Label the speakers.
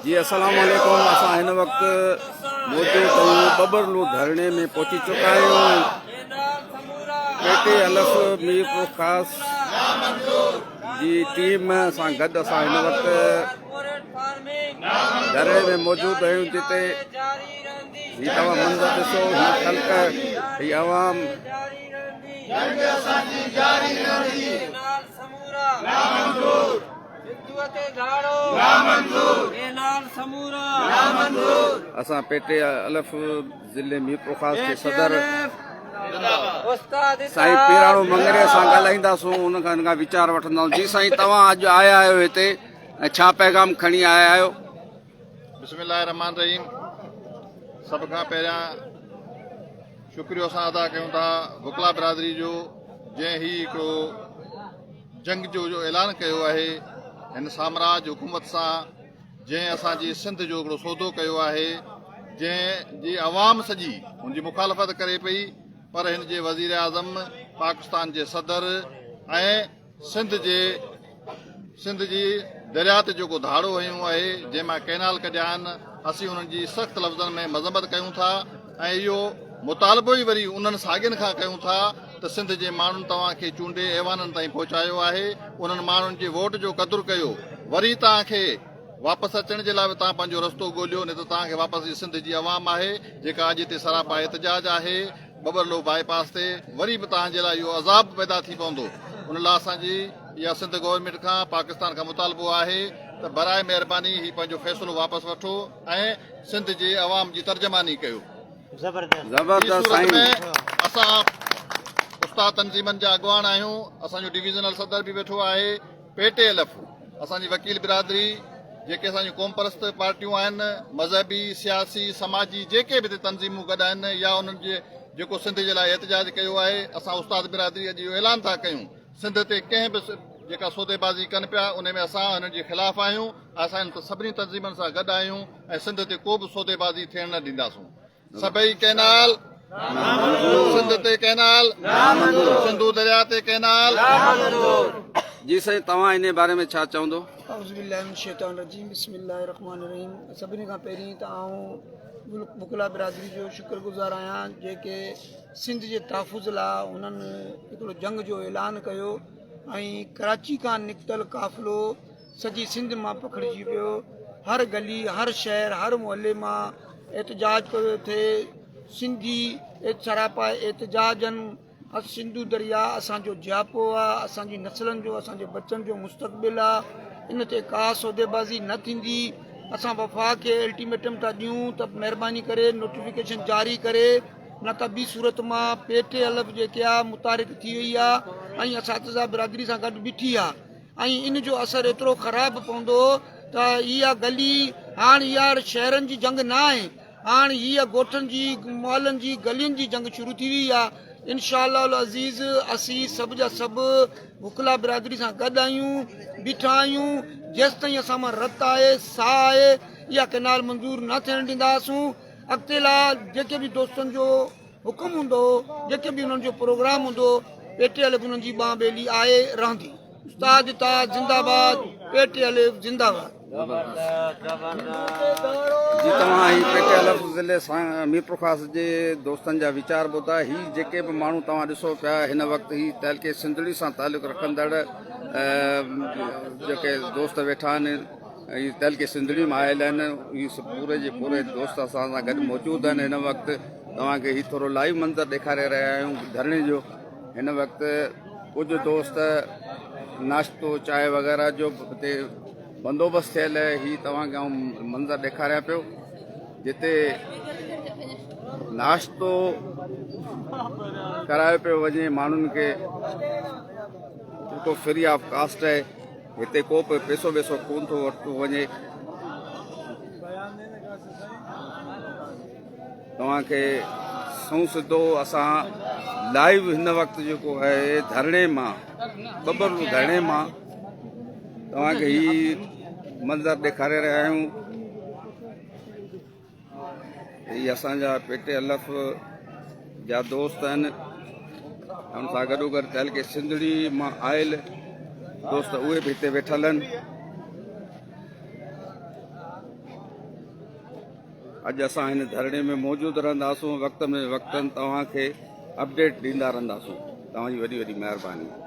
Speaker 1: जी अस्सलाम वालेकुम। असां हिन वक़्तु मौजूद आहियूं बबरलू धरणे में पहुची चुका आहियूं। पेटे अलफ मीर ख़ास जी टीम सां गॾु असां हिन वक़्तु धरणे में मौजूद आहियूं, जिते ही तव्हां मंज़र ॾिसो, ही ख़ल्क़, ही आवाम असां पेटे अलफ ज़िले मीर ख़ास के सदर साईं पीराणो मंगरे सां ॻाल्हाईंदासूं, उन खां वीचार वठंदासीं। जी साईं, तव्हां अॼु आया आहियो हिते, ऐं छा पैगाम खणी आया आहियो?
Speaker 2: बिस्मिल्लाह रहमान रहीम। सब खां पहिरियां शुक्रियो असां अदा कयूं था वकला बिरादरी जो, जंहिं ही हिकिड़ो जंग जो ऐलान कयो आहे हिन साम्राज हुकूमत सां, जंहिं असांजी सिंध जो हिकिड़ो सौदो कयो आहे, जंहिं जी आवाम सॼी हुनजी मुखालफ़त करे पई, पर हिन जे वज़ीर आज़म, पाकिस्तान जे सदर ऐं सिंध जी दरिया ते जेको धाड़ो हयूं आहे, जंहिंमां कैनाल कढिया आहिनि, असीं उन्हनि जी सख़्तु लफ़्ज़नि में मज़म्मत कयूं था, ऐं इहो मुतालबो ई वरी उन्हनि साॻियुनि खां कयूं था त सिंध जे माण्हुनि तव्हांखे चूंडे ऐवाननि ताईं पहुचायो आहे, उन्हनि माण्हुनि जे वोट जो क़दुरु कयो, वरी तव्हांखे वापसि अचण जे लाइ बि तव्हां पंहिंजो रस्तो ॻोल्हियो, न त तव्हांखे वापसि सिंध जी आवाम आहे जेका अॼु हिते सरापा एहतजाज आहे बबरलो बाईपास ते, वरी बि तव्हांजे लाइ इहो अज़ाब पैदा थी पवंदो। उन लाइ असांजी इहा सिंध गवर्नमेंट खां, पाकिस्तान खां मुतालबो आहे त बराए महिरबानी ही पंहिंजो फ़ैसिलो वापसि वठो ऐं सिंध जे अवाम जी तर्जमानी कयो। असां उस्ताद तंज़ीमनि जा अॻवान आहियूं, असांजो डिवीज़नल सदर बि वेठो आहे, पेटे अलफ असांजी वकील बिरादरी, जेके असांजी क़ौम परस्त पार्टियूं आहिनि, मज़हबी, सियासी, समाजी जेके बि हिते तंज़ीमूं गॾु आहिनि, या उन्हनि जे जेको सिंध जे लाइ एहतजाज कयो आहे, असां उस्ताद बिरादरी अॼु इहो ऐलान था कयूं, सिंध ते कंहिं बि जेका सौदेबाज़ी कनि पिया उन में असां हुननि जे ख़िलाफ़ आहियूं। असां सभिनी तंज़ीमनि सां गॾु आहियूं ऐं सिंध ते को बि सौदेबाज़ी थियण न ॾींदासूं। सभई कैनाल सिंध ते कैनाल, सिंधू दरिया ते कैनाल।
Speaker 1: जी साईं, तव्हां इन बारे में छा चवंदो?
Speaker 3: बिस्मिल्लाहिर्रहमानिर्रहीम। सभिनी खां पहिरीं त आऊं वकला बिरादरी जो शुक्रगुज़ार आहियां, जेके सिंध जे तहफ़ुज़ लाइ हुननि हिकिड़ो जंग जो ऐलान कयो ऐं कराची खां निकितल काफ़िलो सॼी सिंध मां पखिड़िजी वियो। हर गली, हर शहर, हर मुहल्ले मां एहतजाज पियो थिए। सिंधी सरापा एहतजाजनि, सिंधू दरिया असांजो जियापो आहे, असांजी नसलनि जो, असांजे बचनि जो मुस्तक़बिल आहे, इन ते का सौदेबाज़ी न थींदी। असां वफ़ा खे अल्टीमेटम था ॾियूं त महिरबानी करे नोटिफिकेशन जारी करे, न त ॿी सूरत मां पेटे अलफ जेके आहे मुतारिक थी वई आहे ऐं असातिज़ा बिरादरी सां गॾु बीठी आहे, ऐं इन जो असरु एतिरो ख़राबु पवंदो त इहा गली हाणे इहा शहरनि जी जंग न आहे, हाणे हीअ ॻोठनि जी, मुहलनि जी, गलियुनि जी जंग शुरू थी वई आहे। इंशाअल्लाह अज़ीज़ असीं सभु जा सभु वकला बिरादरी सां गॾु आहियूं, बीठा आहियूं। जेसि ताईं असां मां रत आहे, साह आहे, इहा कैनाल मंज़ूर न थियणु ॾींदासूं। अॻिते लाइ जेके बि दोस्तनि जो हुकुम हूंदो, जेके बि उन्हनि जो प्रोग्राम हूंदो, पेटे अलफ उन्हनि जी बांह ॿेली आहे रहंदी। उस्ताद ताज जिंदाबाद, पेटे अलफ जिंदाबाद।
Speaker 1: जी तव्हां ही पेटे अलफ ज़िले मीर ख़ास जे दोस्तनि जा वीचार ॿुधा। ही जेके बि माण्हू तव्हां ॾिसो पिया हिन वक़्तु, ही तहलके सिंधड़ी सां तालुक़ु रखंदड़ जेके दोस्त वेठा आहिनि, ही तहलके सिंधड़ी मां आयल आहिनि, ही पूरे जे पूरे दोस्त असां सां गॾु मौजूदु आहिनि। हिन वक़्तु तव्हांखे ही थोरो लाइव मंज़र ॾेखारे रहिया आहियूं धरणे जो। हिन वक़्तु कुझु दोस्त नाश्तो, चांहि वग़ैरह जो हिते बंदोबस्तु थियल आहे। ही तव्हांखे आउं मंज़र ॾेखारियां पियो, जिते नाश्तो करायो पियो वञे माण्हुनि खे, जेको फ्री ऑफ कास्ट आहे। हिते को बि पैसो वैसो कोन थो वरितो वञे। तव्हांखे सूं सिधो असां लाइव हिन वक़्तु जेको आहे धरणे मां, बबरलू धरणे मां तव्हांखे ही मंज़र ॾेखारे रहिया आहियूं। इहे असांजा पेटे अलफ जा दोस्त आहिनि हुन सां गॾोगॾु तहलके सिंधड़ी मां आयल दोस्त उहे बि हिते वेठल आहिनि। अॼु असां हिन धरणे में मौजूदु रहंदासूं, वक़्त में वक़्तनि तव्हांखे अपडेट ॾींदा रहंदासूं। तव्हांजी वॾी वॾी महिरबानी।